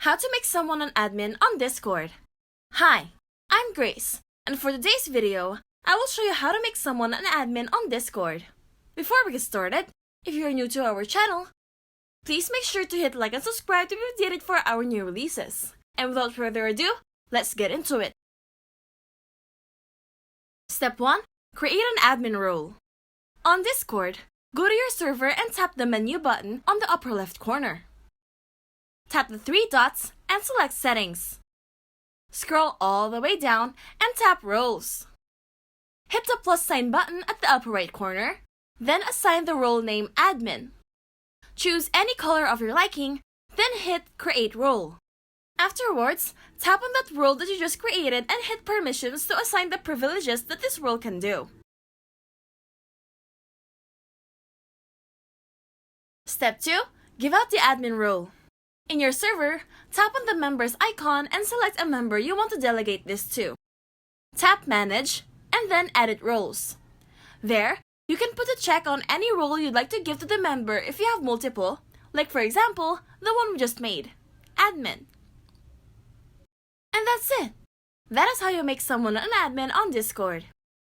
How to make someone an admin on Discord. Hi, I'm Grace, and for today's video, I will show you how to make someone an admin on Discord. Before we get started, if you're new to our channel, please make sure to hit like and subscribe to be updated for our new releases. And without further ado, let's get into it. Step 1. Create an admin role. On Discord, go to your server and tap the menu button on the upper left corner. Tap the three dots and select Settings. Scroll all the way down and tap Roles. Hit the plus sign button at the upper right corner, then assign the role name Admin. Choose any color of your liking, then hit Create Role. Afterwards, tap on that role that you just created and hit Permissions to assign the privileges that this role can do. Step 2. Give out the admin role. In your server, tap on the members icon and select a member you want to delegate this to. Tap Manage, and then Edit Roles. There, you can put a check on any role you'd like to give to the member if you have multiple, like for example, the one we just made, Admin. And that's it! That is how you make someone an admin on Discord.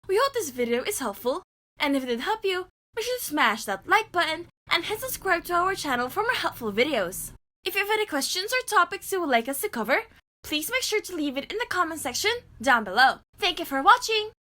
We hope this video is helpful, and if it did help you, be sure to smash that like button and hit subscribe to our channel for more helpful videos. If you have any questions or topics you would like us to cover, please make sure to leave it in the comment section down below. Thank you for watching!